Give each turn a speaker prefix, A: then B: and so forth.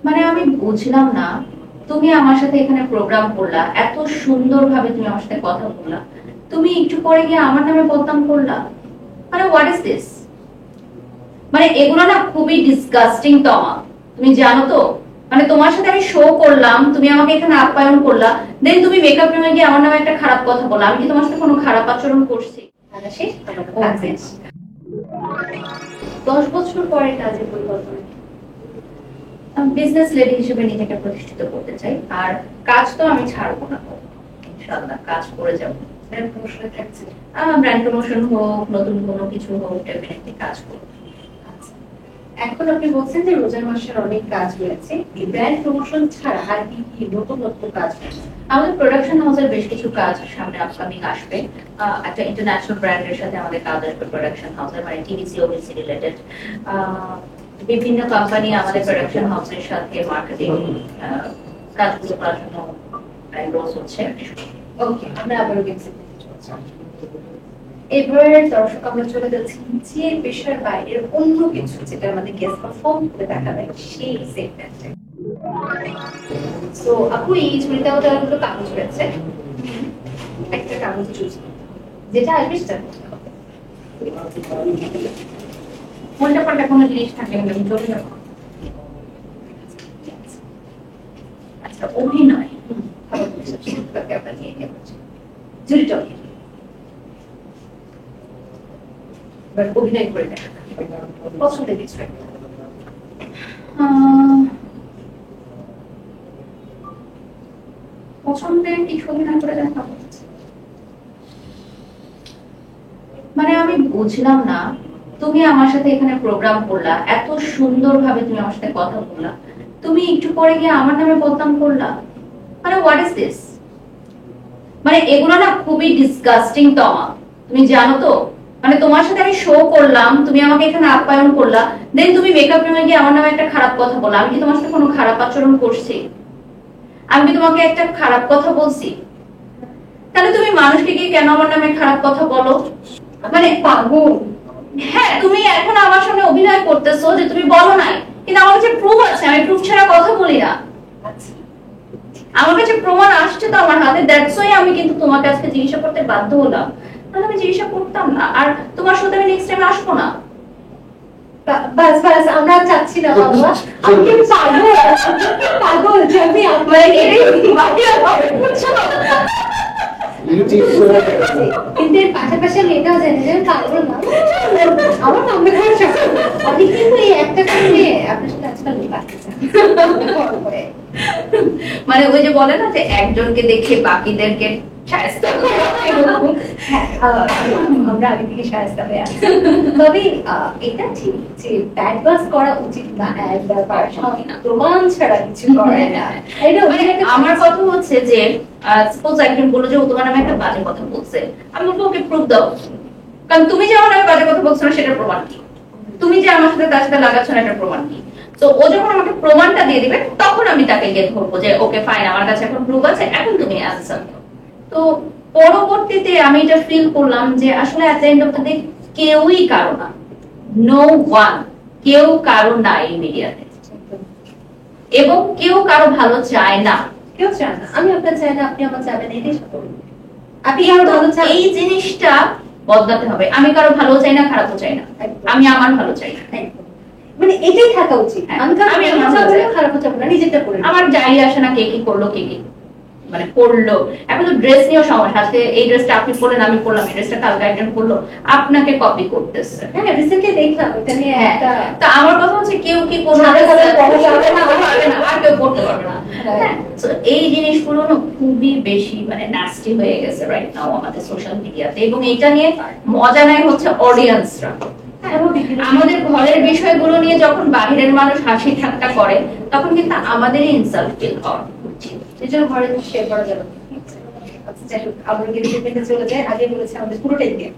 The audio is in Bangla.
A: মানে আমি বুঝলাম না, তুমি আমার সাথে এখানে প্রোগ্রাম করলা, এত সুন্দরভাবে তুমি আমার সাথে কথা বললা, তুমি একটু পরে গিয়ে আমার নামে বদনাম করলা। মানে হোয়াট ইজ দিস? মানে এগুলো না খুবই ডিসগাস্টিং তমা, তুমি জানো তো। মানে তোমার সাথে আমি শো করলাম, তুমি আমাকে এখানে আপ্যায়ন করলা, দেন তুমি মেকআপ রুমে গিয়ে আমার নামে একটা খারাপ কথা বললা। আমি কি তোমার সাথে কোনো খারাপ আচরণ করছি?
B: 10 বছর পরে কাজের পরিকল্পনা।
A: বিজনেস লেডি হিসেবে নিজেকে প্রতিষ্ঠিত করতে চাই, আর কাজ তো আমি ছাড়বো না, ইনশাআল্লাহ কাজ করে যাবো।
B: ব্র্যান্ড প্রমোশনে থাকছে।
A: ব্র্যান্ড প্রমোশন হোক, নতুন কোনো কিছু হোক, ডেফিনেটলি কাজ করবো।
B: আচ্ছা, এখন আপনি বলছেন যে রোজার মাসের অনেক কাজ রয়েছে, এই ব্র্যান্ড প্রমোশন ছাড়া আর কি কি নতুন নতুন কাজ রয়েছে?
A: আমাদের প্রোডাকশন হাউসের বেশ কিছু কাজ সামনে আপকামিং আসবে। একটা ইন্টারন্যাশনাল ব্র্যান্ডের সাথে আমাদের কাজ আসবে প্রোডাকশন হাউসের, মানে টিভিসি ওবিসি রিলেটেড। বিভিন্ন কোম্পানি আমাদের প্রোডাকশন হাউসের সাথে মার্কেটিং কাজগুলো করার জন্য এনরোল হচ্ছে।
B: ওকে, আমরা আবারও গেছি। এবার দর্শক আমরা চলে যাচ্ছি যে বিষয়ের বাইরের অন্য কিছু, যেটা আমাদের গেস্ট পারফর্ম করে দেখাবে সেই সেগমেন্টে। সো আপু, এই ঝুড়িতে ওগুলো কাগজ রয়েছে, একটা কাগজ চুজ যেটা আসবে সেটা করতে হবে।
A: কোনটা পরে কোনো জিনিস থাকে আমি চলে যাবো। আচ্ছা, অভিনয়।
B: ঝুড়িটা অভিনয় করে দেখা পছন্দের কিছু একটা।
A: পছন্দের কিছু অভিনয় করে দেখা হচ্ছে। মানে আমি বুঝলাম না, তুমি আমার সাথে এখানে প্রোগ্রাম করলা, এত সুন্দরভাবে তুমি আমার সাথে কথা বললা, তুমি একটু পরে গিয়ে আমার নামে বদনাম করলা। মানে হোয়াট ইজ দিস? মানে এগুলো না খুবই ডিসগাস্টিং তমা, তুমি জানো তো। মানে তোমার সাথে আমি শো করলাম, তুমি আমাকে এখানে আপ্যায়ন করলা, দেন তুমি মেকআপ রুমে গিয়ে আমার নামে একটা খারাপ কথা বললা। আমি কি তোমার সাথে কোনো খারাপ আচরণ করছি? আমি কি তোমাকে একটা খারাপ কথা বলছি? তাহলে তুমি মানুষকে গিয়ে কেন আমার নামে খারাপ কথা বলো? মানে
B: পাগল।
A: হ্যাঁ, তুমি এখন আমার সামনে অভিনয় করতেছো যে তুমি বলো নাই, কিন্তু আমার কাছে প্রুফ আছে, আমি প্রুফ ছাড়া কথা বলি না। আমার কাছে প্রমাণ আসছে তো আমার হাতে, দ্যাটস ওয়াই আমি কিন্তু তোমাকে আজকে জিজ্ঞাসা করতে বাধ্য হলাম, তাহলে আমি জিজ্ঞাসা করতাম না। আর তোমার সাথে আমি নেক্সট টাইম আসবো না।
B: বাস বাস, আমরা চাচ্ছি না বাবা, আমি কি পাগল? পাগল যে আমি
A: মানে এটাই বুঝছো?
B: কিন্তু এর পাশাপাশি আমি এটাও জানি যে পাগল না, আমার নামে অনেক, কিন্তু এই একটা কারণে আপনার সাথে আজকাল
A: মানে ওই যে বলে না যে একজনকে দেখে বাকিদেরকে শায়েস্তা করা,
B: আমরা আগে থেকে শায়েস্তা হয়ে আছি। তবে এটা ঠিক যে ব্যাড বাস করা উচিত না, প্রমাণ ছাড়া কিছু করে না।
A: আমার কথা হচ্ছে যে সাপোজ একজন বললো যে ও তোমার নামে একটা বাজে কথা বলছে, আমি বলবো ওকে প্রুফ দাও, কারণ তুমি যে আমার নামে বাজে কথা বলছো না সেটার প্রমাণ কি? তুমি যে আমার সাথে তার সাথে লাগাচ্ছ না এটার প্রমাণ কি? তো ও যখন আমাকে প্রমাণটা দিয়ে দিবে তখন আমি তাকে গিয়ে ধরবো যে ওকে ফাইন, আমার কাছে এখন প্রুফ আছে, এখন তুমি অ্যানসার দাও। তো পরবর্তীতে আমি এটা ফিল করলাম যে আসলে at the end of the day কেউই কারো না, নো ওয়ান, কেউ কারো না এই মিডিয়াতে, এবং কেউ কারো ভালো চায় না।
B: কেউ চায় না, আমি আপনার চাই না, আপনি আমার চাবেন, এটাই স্বাভাবিক। আপনি কারো ভালো চান,
A: এই জিনিসটা বদলাতে হবে। আমি কারো ভালো চাই না, খারাপও চাই না, আমি আমার ভালো চাই।
B: মানে এটাই থাকা উচিত। আমি খারাপও চাবো না, নিজেরটা করে
A: আমার যাই আসে না কে কি করলো, কে কি মানে করলো। এখন তো ড্রেস নিয়েও সমস্যা আছে, এই ড্রেসটা আপনি পরলেন, আমি পরলাম, এই ড্রেসটা কালকে একজন পরলো, আপনাকে কপি করতেছে।
B: হ্যাঁ, রিসেন্টলি দেখলাম এটা নিয়ে একটা।
A: তো আমার কথা হচ্ছে কেউ কি কোনো আর কেউ পড়তে পারবে না। তো এই জিনিসগুলো না খুবই বেশি মানে নাস্টি হয়ে গেছে রাইট নাও আমাদের সোশ্যাল মিডিয়াতে, এবং এটা নিয়ে মজা নেয় হচ্ছে অডিয়েন্সরা। আমাদের ঘরের বিষয়গুলো নিয়ে যখন বাহিরের মানুষ হাসি ঠাট্টা করে তখন কিন্তু আমাদেরই ইনসাল্ট ফিল হওয়া উচিত।
B: সেজন্য ঘরে শেয়ার করা যাবে। আচ্ছা, যাই হোক, আমরা কিন্তু চলে যাই। আগে বলেছে আমাদের পুরোটাই দিয়ে